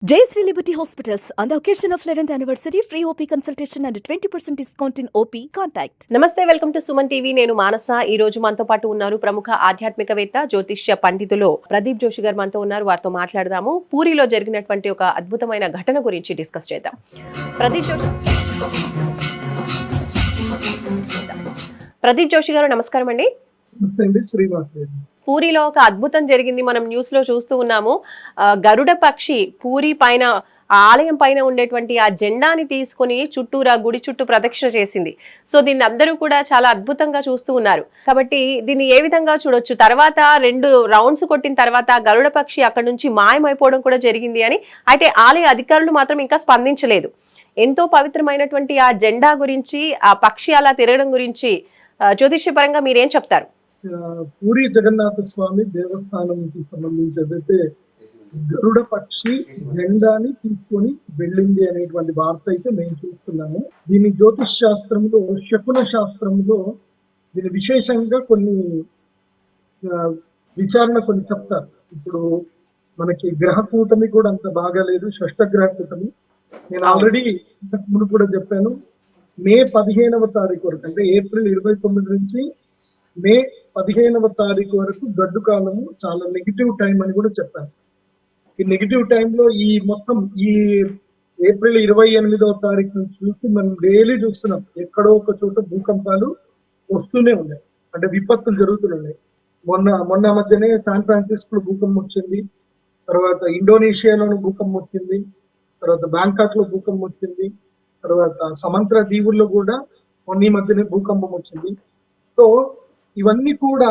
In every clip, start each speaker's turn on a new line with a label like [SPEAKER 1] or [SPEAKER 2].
[SPEAKER 1] Jayashree Liberty Hospitals, on the occasion of 11th anniversary, free OP consultation and 20% discount in OP. Contact.
[SPEAKER 2] నమస్తే, welcome to Suman TV. నేను మానస. ఈ రోజు మనతో పాటు ఉన్నారు ప్రముఖ ఆధ్యాత్మికవేత్త, జ్యోతిష్య పండితులు ప్రదీప్ జోషి గారు మనతో ఉన్నారు. వారితో మాట్లాడదాము. పూరిలో జరిగినటువంటి ఒక అద్భుతమైన ఘటన గురించి డిస్కస్ చేద్దాం. ప్రదీప్ జోషి గారు నమస్కారం అండి. పూరిలో ఒక అద్భుతం జరిగింది. మనం న్యూస్ లో చూస్తూ ఉన్నాము. గరుడ పక్షి పూరి పైన, ఆలయం పైన ఉండేటువంటి ఆ జెండాని తీసుకుని చుట్టూరా గుడి చుట్టూ ప్రదక్షిణ చేసింది. సో దీన్ని అందరూ కూడా చాలా అద్భుతంగా చూస్తూ ఉన్నారు. కాబట్టి దీన్ని ఏ విధంగా చూడొచ్చు? తర్వాత 2 రౌండ్స్ కొట్టిన తర్వాత గరుడ పక్షి అక్కడ నుంచి మాయమైపోవడం కూడా జరిగింది అని. అయితే ఆలయ అధికారులు మాత్రం ఇంకా స్పందించలేదు. ఎంతో పవిత్రమైనటువంటి ఆ జెండా గురించి, ఆ పక్షి అలా తిరగడం గురించి జ్యోతిష్యపరంగా మీరేం చెప్తారు?
[SPEAKER 3] పూరి జగన్నాథ స్వామి దేవస్థానంకి సంబంధించి ఏదైతే గరుడ పక్షి జెండాని తీసుకొని వెళ్ళింది అనేటువంటి వార్త అయితే మేము చూస్తున్నాము. దీని జ్యోతిష్ శాస్త్రంలో, శకున శాస్త్రంలో దీని విశేషంగా కొన్ని విచారణ కొన్ని చెప్తారు. ఇప్పుడు మనకి గ్రహ కూటమి కూడా అంత బాగాలేదు, షష్టగ్రహ కూటమి. నేను ఆల్రెడీ ఇంతకు ముందు కూడా చెప్పాను, మే 15వ తారీఖు వరకు, అంటే ఏప్రిల్ 29 నుంచి మే 15వ తారీఖు వరకు గడ్డు కాలము, చాలా నెగిటివ్ టైం అని కూడా చెప్పాను. ఈ నెగిటివ్ టైంలో ఈ మొత్తం ఈ ఏప్రిల్ 28వ తారీఖు నుంచి చూసి మనం డైలీ చూస్తున్నాం, ఎక్కడో ఒక చోట భూకంపాలు వస్తూనే ఉన్నాయి, అంటే విపత్తులు జరుగుతున్నాయి. మొన్న మధ్యనే శాన్ ఫ్రాన్సిస్కోలో భూకంపం వచ్చింది, తర్వాత ఇండోనేషియాలోనూ భూకంపం వచ్చింది, తర్వాత బ్యాంకాక్ లో భూకంపం వచ్చింది, తర్వాత సమంత్ర దీవుల్లో కూడా మొన్న మధ్యనే భూకంపం వచ్చింది. సో ఇవన్నీ కూడా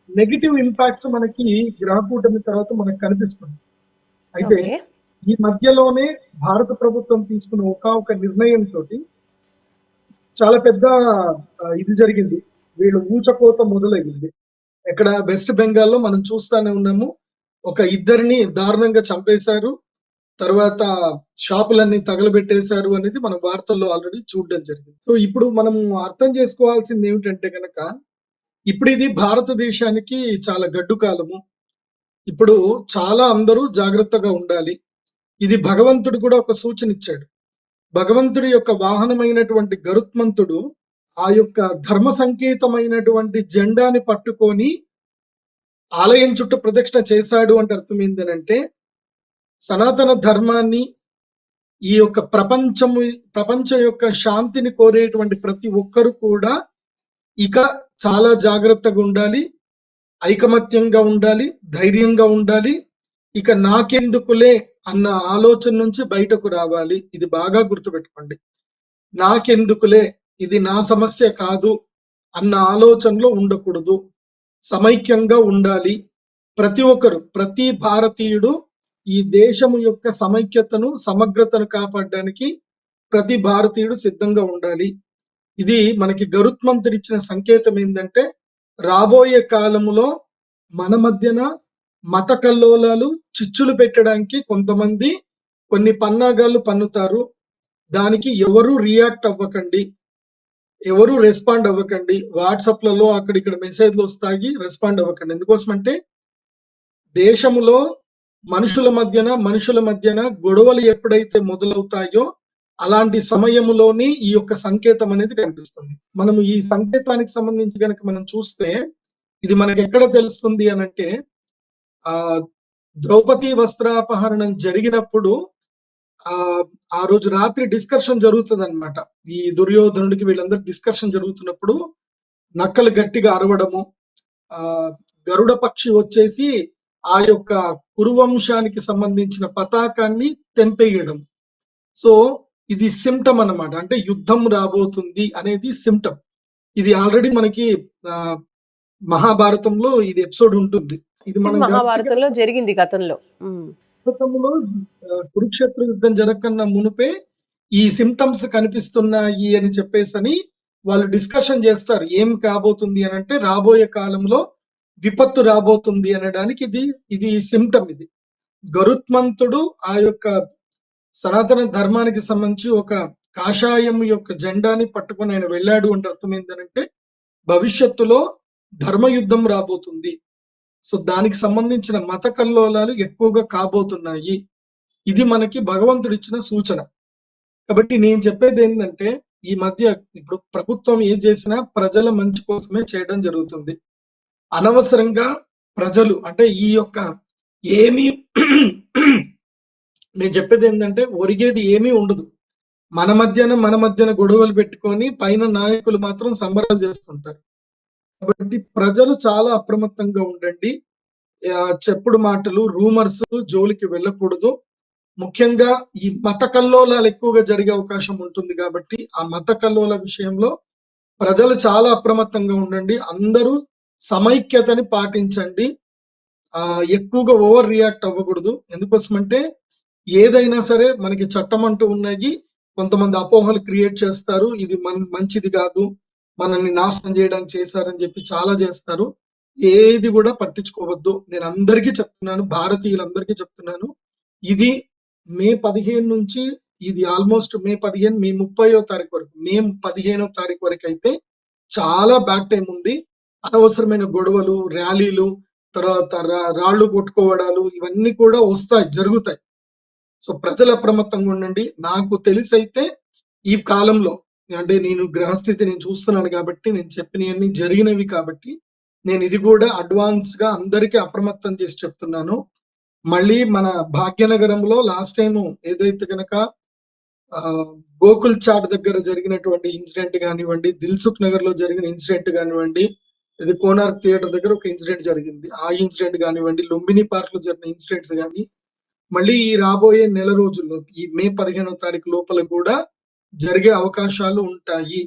[SPEAKER 3] నెగిటివ్ ఇంపాక్ట్స్ మనకి గ్రహ కూటమి తర్వాత మనకు కనిపిస్తుంది. అయితే ఈ మధ్యలోనే భారత ప్రభుత్వం తీసుకున్న ఒక నిర్ణయంతో చాలా పెద్ద ఇది జరిగింది. వీళ్ళు ఊచకోత మొదలైంది. ఇక్కడ వెస్ట్ బెంగాల్లో మనం చూస్తానే ఉన్నాము, ఒక ఇద్దరిని దారుణంగా చంపేశారు, తర్వాత షాపులన్నీ తగలబెట్టేశారు అనేది మనం వార్తల్లో ఆల్రెడీ చూడడం జరిగింది. సో ఇప్పుడు మనం అర్థం చేసుకోవాల్సింది ఏమిటంటే కనుక, ఇప్పుడు ఇది భారతదేశానికి చాలా గడ్డు కాలము. ఇప్పుడు చాలా అందరూ జాగ్రత్తగా ఉండాలి. ఇది భగవంతుడు కూడా ఒక సూచన ఇచ్చాడు. భగవంతుడి యొక్క వాహనమైనటువంటి గరుత్మంతుడు ఆ యొక్క ధర్మ సంకేతమైనటువంటి జెండాని పట్టుకొని ఆలయం చుట్టూ ప్రదక్షిణ చేశాడు అంటే అర్థం ఏంటంటే, సనాతన ధర్మాన్ని, ఈ యొక్క ప్రపంచం యొక్క శాంతిని కోరేటువంటి ప్రతి ఒక్కరు కూడా ఇక చాలా జాగ్రత్తగా ఉండాలి, ఐకమత్యంగా ఉండాలి, ధైర్యంగా ఉండాలి. ఇక నాకెందుకులే అన్న ఆలోచన నుంచి బయటకు రావాలి. ఇది బాగా గుర్తుపెట్టుకోండి. నాకెందుకులే, ఇది నా సమస్య కాదు అన్న ఆలోచనలో ఉండకూడదు. సమైక్యంగా ఉండాలి. ప్రతి ఒక్కరు, ప్రతి భారతీయుడు ఈ దేశము యొక్క సమైక్యతను, సమగ్రతను కాపాడడానికి ప్రతి భారతీయుడు సిద్ధంగా ఉండాలి. ఇది మనకి గరుత్మంతుడు ఇచ్చిన సంకేతం ఏంటంటే, రాబోయే కాలంలో మన మధ్యన మత కల్లోలాలు, చిచ్చులు పెట్టడానికి కొంతమంది కొన్ని పన్నాగాలు పన్నుతారు. దానికి ఎవరు రియాక్ట్ అవ్వకండి, ఎవరు రెస్పాండ్ అవ్వకండి. వాట్సాప్లలో అక్కడిక్కడ మెసేజ్లు వస్తాయి, రెస్పాండ్ అవ్వకండి. ఎందుకోసమంటే, దేశంలో మనుషుల మధ్యన గొడవలు ఎప్పుడైతే మొదలవుతాయో అలాంటి సమయంలోని ఈ యొక్క సంకేతం అనేది కనిపిస్తుంది. మనము ఈ సంకేతానికి సంబంధించి కనుక మనం చూస్తే, ఇది మనకి ఎక్కడ తెలుస్తుంది అనంటే, ద్రౌపది వస్త్రాపహరణం జరిగినప్పుడు ఆ రోజు రాత్రి డిస్కషన్ జరుగుతుంది అనమాట. ఈ దుర్యోధనుడికి వీళ్ళందరూ డిస్కషన్ జరుగుతున్నప్పుడు నక్కలు గట్టిగా అరవడము, గరుడ పక్షి వచ్చేసి ఆ యొక్క కురువంశానికి సంబంధించిన పతాకాన్ని తెంపేయడం. సో ఇది సిమ్టమ్ అన్నమాట. అంటే యుద్ధం రాబోతుంది అనేది సిమ్టమ్. ఇది ఆల్రెడీ మనకి మహాభారతంలో ఇది ఎపిసోడ్ ఉంటుంది. ఇది మన
[SPEAKER 2] మహాభారతంలో జరిగింది గతంలో.
[SPEAKER 3] కురుక్షేత్ర యుద్ధం జరగకన్నా మునుపే ఈ సిమ్టమ్స్ కనిపిస్తున్నాయి అని చెప్పేసి వాళ్ళు డిస్కషన్ చేస్తారు. ఏం కాబోతుంది అని అంటే, రాబోయే కాలంలో విపత్తు రాబోతుంది అనడానికి ఇది సిమ్టమ్. ఇది గరుత్మంతుడు ఆ యొక్క సనాతన ధర్మానికి సంబంధించి ఒక కాషాయం యొక్క జెండాని పట్టుకొని ఆయన వెళ్ళాడు అంటే అర్థం ఏంటంటే, భవిష్యత్తులో ధర్మయుద్ధం రాబోతుంది. సో దానికి సంబంధించిన మత కల్లోలాలు ఎక్కువగా కాబోతున్నాయి. ఇది మనకి భగవంతుడు ఇచ్చిన సూచన. కాబట్టి నేను చెప్పేది ఏంటంటే, ఈ మధ్య ఇప్పుడు ప్రభుత్వం ఏం చేసినా ప్రజల మంచి కోసమే చేయడం జరుగుతుంది. అనవసరంగా ప్రజలు అంటే ఈ యొక్క ఏమీ నేను చెప్పేది ఏంటంటే ఒరిగేది ఏమీ ఉండదు. మన మధ్యన గొడవలు పెట్టుకొని పైన నాయకులు మాత్రం సంబరాలు చేస్తుంటారు. కాబట్టి ప్రజలు చాలా అప్రమత్తంగా ఉండండి. చెప్పుడు మాటలు, రూమర్స్ జోలికి వెళ్ళకూడదు. ముఖ్యంగా ఈ మత కల్లోలాలు ఎక్కువగా జరిగే అవకాశం ఉంటుంది కాబట్టి, ఆ మత కల్లోల విషయంలో ప్రజలు చాలా అప్రమత్తంగా ఉండండి. అందరూ సమైక్యతని పాటించండి. ఎక్కువగా ఓవర్ రియాక్ట్ అవ్వకూడదు. ఎందుకోసమంటే ఏదైనా సరే మనకి చట్టం అంటూ ఉన్నాయి. కొంతమంది అపోహలు క్రియేట్ చేస్తారు. ఇది మంచిది కాదు. మనల్ని నాశనం చేయడానికి చేశారని చెప్పి చాలా చేస్తారు. ఏది కూడా పట్టించుకోవద్దు. నేను అందరికీ చెప్తున్నాను, భారతీయులందరికీ చెప్తున్నాను. ఇది మే 15 నుంచి ఇది ఆల్మోస్ట్ మే 15 మే 30వ తారీఖు వరకు, మే 15వ తారీఖు వరకు అయితే చాలా బ్యాడ్ టైం ఉంది. అనవసరమైన గొడవలు, ర్యాలీలు, తర్వాత రాళ్ళు కొట్టుకోవడాలు ఇవన్నీ కూడా వస్తాయి, జరుగుతాయి. సో ప్రజలు అప్రమత్తంగా ఉండండి. నాకు తెలిసైతే ఈ కాలంలో అంటే నేను గ్రహస్థితి నేను చూస్తున్నాను కాబట్టి, నేను చెప్పినవన్నీ జరిగినవి కాబట్టి, నేను ఇది కూడా అడ్వాన్స్ గా అందరికీ అప్రమత్తం చేసి చెప్తున్నాను. మళ్ళీ మన భాగ్యనగరంలో లాస్ట్ టైం ఏదైతే గనక గోకుల్ చాట్ దగ్గర జరిగినటువంటి ఇన్సిడెంట్ కానివ్వండి, దిల్సుఖ్ నగర్ లో జరిగిన ఇన్సిడెంట్ కానివ్వండి, ఇది కోనార్క్ థియేటర్ దగ్గర ఒక ఇన్సిడెంట్ జరిగింది. ఆ ఇన్సిడెంట్ కానివ్వండి, లుంబిని పార్క్ లో జరిగిన ఇన్సిడెంట్స్ కానీ, మళ్ళీ ఈ రాబోయే నెల రోజుల్లో ఈ మే 15వ తారీఖు లోపల కూడా జరిగే అవకాశాలు ఉంటాయి.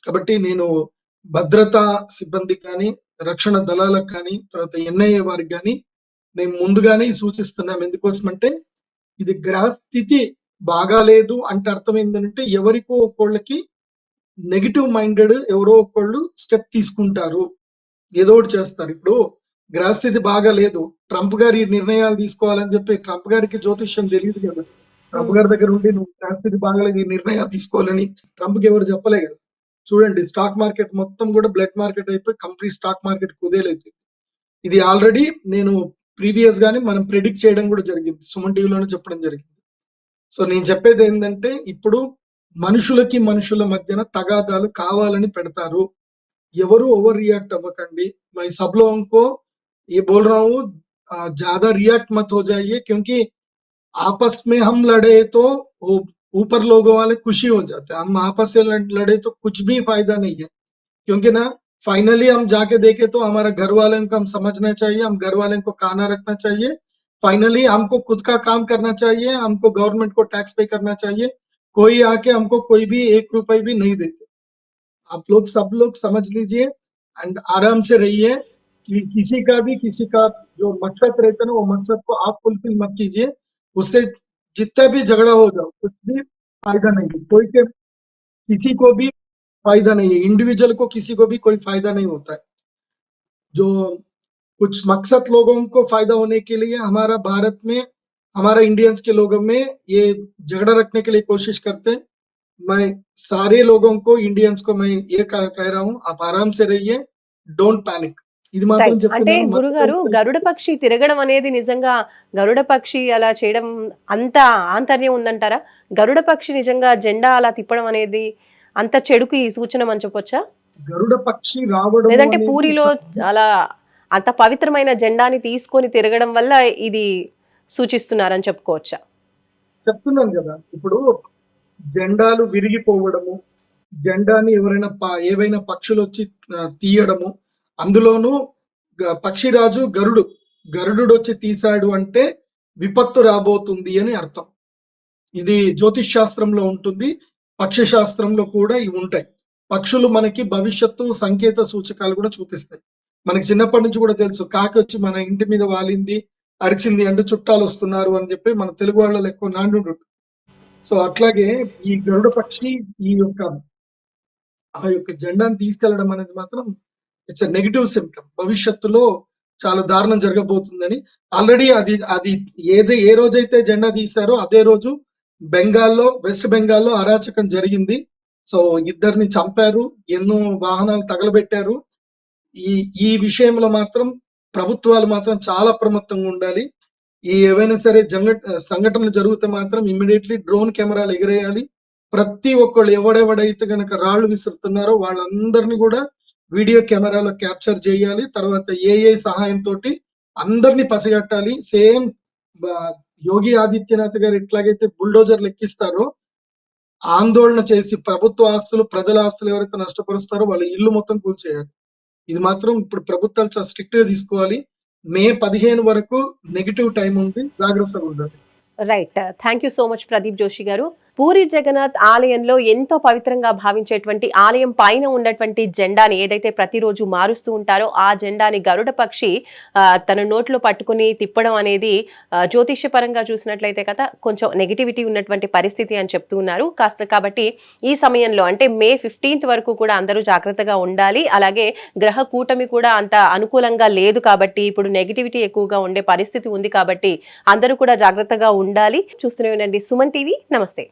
[SPEAKER 3] కాబట్టి నేను భద్రతా సిబ్బందికి కానీ, రక్షణ దళాలకు కానీ, తర్వాత ఎన్ఐఏ వారికి కానీ మేము ముందుగానే సూచిస్తున్నాం. ఎందుకోసమంటే ఇది గ్రహస్థితి బాగాలేదు అంటే అర్థం ఏంటంటే ఎవరికో ఒకళ్ళకి నెగిటివ్ మైండెడ్ ఎవరో ఒకళ్ళు స్టెప్ తీసుకుంటారు, ఏదో ఒకటి చేస్తారు. ఇప్పుడు గ్రహస్థితి బాగా లేదు, ట్రంప్ గారి నిర్ణయాలు తీసుకోవాలని చెప్పి ట్రంప్ గారికి జ్యోతిష్యం తెలియదు కదా. ట్రంప్ గారి దగ్గర ఉండి నువ్వు గ్రహస్థితి బాగాలేదు, ఈ నిర్ణయాలు తీసుకోవాలని ట్రంప్ కి ఎవరు చెప్పలే కదా. చూడండి, స్టాక్ మార్కెట్ మొత్తం కూడా బ్లడ్ మార్కెట్ అయిపోయి కంప్లీట్ స్టాక్ మార్కెట్ కుదేలైపోయింది. ఇది ఆల్రెడీ నేను ప్రీవియస్ గానే మనం ప్రెడిక్ట్ చేయడం కూడా జరిగింది, సుమన్ టీవీలోనే చెప్పడం జరిగింది. సో నేను చెప్పేది ఏంటంటే ఇప్పుడు మనుషులకి మనుషుల మధ్యన తగాదాలు కావాలని పెడతారు. ఎవరు ఓవర్ रिएक्ट अव्वకండి. मैं सब लोगों को ये बोल रहा हूँ, ज्यादा रिएक्ट मत हो जाइए, क्योंकि आपस में हम लड़े तो वो ऊपर लोगों वाले खुशी हो जाते हैं. हम आपस से लड़े तो कुछ भी फायदा नहीं है, क्योंकि ना फाइनली हम जाके देखे तो हमारा घर वालों को हम समझना चाहिए, हम घर वालों को काना रखना चाहिए. फाइनली हमको खुद का काम करना चाहिए, हमको गवर्नमेंट को टैक्स पे करना चाहिए. कोई आके हमको कोई भी 1 रुपए भी नहीं देते. आप लोग सब लोग समझ लीजिए एंड आराम से रहिए कि किसी का जो मकसद रहता है ना, वो मकसद को आप फुलफिल मत कीजिए. उससे जितना भी झगड़ा हो जाओ कुछ भी फायदा नहीं है. कोई के किसी को भी फायदा नहीं है, इंडिविजुअल को किसी को भी कोई फायदा नहीं होता है. जो कुछ मकसद लोगों को फायदा होने के लिए हमारा भारत में, हमारा इंडियंस के लोगों में ये झगड़ा रखने के लिए कोशिश करते हैं. मैं सारे लोगों को, इंडियंस को मैं ये कह रहा हूँ, आप आराम से रहिए, डोंट पैनिक. ఇది మాత్రం
[SPEAKER 2] రైట్. అంటే
[SPEAKER 3] చెప్తున్నాను.
[SPEAKER 2] గురుగారు, గరుడ పక్షి తిరగడం అనేది నిజంగా గరుడ పక్షి అలా చేయడం అంత ఆంతర్యం ఉందంటారా? గరుడ పక్షి నిజంగా జెండా అలా తిప్పడం అనేది అంత చెడుకు ఈ సూచన అని చెప్పొచ్చా?
[SPEAKER 3] గరుడ పక్షి రావడం
[SPEAKER 2] లేదంటే
[SPEAKER 3] అనేది
[SPEAKER 2] పూరిలో అలా అంత పవిత్రమైన జెండాని తీసుకొని తిరగడం వల్ల ఇది సూచిస్తున్నారని చెప్పుకోవచ్చా?
[SPEAKER 3] చెప్తున్నాను కదా. ఇప్పుడు జెండాలు విరిగిపోవడము, జెండాని ఎవరైనా ఏవైనా పక్షులు వచ్చి తీయడము, అందులోనూ పక్షిరాజు గరుడు వచ్చి తీశాడు అంటే విపత్తు రాబోతుంది అని అర్థం. ఇది జ్యోతిష్ శాస్త్రంలో ఉంటుంది, పక్షి శాస్త్రంలో కూడా ఇవి ఉంటాయి. పక్షులు మనకి భవిష్యత్తు సంకేత సూచకాలు కూడా చూపిస్తాయి. మనకి చిన్నప్పటి నుంచి కూడా తెలుసు, కాకి వచ్చి మన ఇంటి మీద వాలింది, అరిచింది అంటే చుట్టాలు వస్తున్నారు అని చెప్పి మన తెలుగు వాళ్ళలో ఎక్కువ నానుడు. సో అట్లాగే ఈ గరుడ పక్షి ఆ యొక్క జెండాను తీసుకెళ్లడం అనేది మాత్రం ఇట్స్ ఎ నెగటివ్ సిమ్టమ్. భవిష్యత్తులో చాలా దారుణం జరగబోతుందని ఆల్రెడీ అది ఏ రోజైతే జెండా తీశారో అదే రోజు వెస్ట్ బెంగాల్లో అరాచకం జరిగింది. సో ఇద్దరిని చంపారు, ఎన్నో వాహనాలు తగలబెట్టారు. ఈ విషయంలో మాత్రం ప్రభుత్వాలు మాత్రం చాలా అప్రమత్తంగా ఉండాలి. ఈ ఏవైనా సరే సంఘటనలు జరిగితే మాత్రం ఇమ్మీడియట్లీ డ్రోన్ కెమెరాలు ఎగిరేయాలి. ప్రతి ఒక్కళ్ళు ఎవడెవడైతే గనక రాళ్ళు విసురుతున్నారో వాళ్ళందరిని కూడా వీడియో కెమెరాలో క్యాప్చర్ చేయాలి. తర్వాత ఏఐ సహాయంతోటి అందరిని పసిగట్టాలి. సేమ్ యోగి ఆదిత్యనాథ్ గారు ఎట్లాగైతే బుల్డోజర్లు ఎక్కిస్తారో ఆందోళన చేసి ప్రభుత్వ ఆస్తులు, ప్రజల ఆస్తులు ఎవరైతే నష్టపరుస్తారో వాళ్ళ ఇల్లు మొత్తం కూల్చేయాలి. ఇది మాత్రం ఇప్పుడు ప్రభుత్వాలు చాలా స్ట్రిక్ట్ గా తీసుకోవాలి. మే 15 వరకు నెగెటివ్ టైం ఉంది, జాగ్రత్తగా ఉండాలి.
[SPEAKER 2] Right, thank you so much Pradeep Joshi గారు. పూరి జగన్నాథ్ ఆలయంలో ఎంతో పవిత్రంగా భావించేటువంటి ఆలయం పైన ఉన్నటువంటి జెండాని ఏదైతే ప్రతిరోజు మారుస్తూ ఉంటారో ఆ జెండాని గరుడ పక్షి తన నోట్లో పట్టుకుని తిప్పడం అనేది జ్యోతిష్యపరంగా చూసినట్లయితే కదా కొంచెం నెగిటివిటీ ఉన్నటువంటి పరిస్థితి అని చెప్తూ ఉన్నారు. కాబట్టి ఈ సమయంలో అంటే మే 15th వరకు కూడా అందరూ జాగ్రత్తగా ఉండాలి. అలాగే గ్రహ కూటమి కూడా అంత అనుకూలంగా లేదు కాబట్టి ఇప్పుడు నెగిటివిటీ ఎక్కువగా ఉండే పరిస్థితి ఉంది కాబట్టి అందరూ కూడా జాగ్రత్తగా ఉండాలి. చూస్తూనే ఉండండి సుమన్ టీవీ. నమస్తే.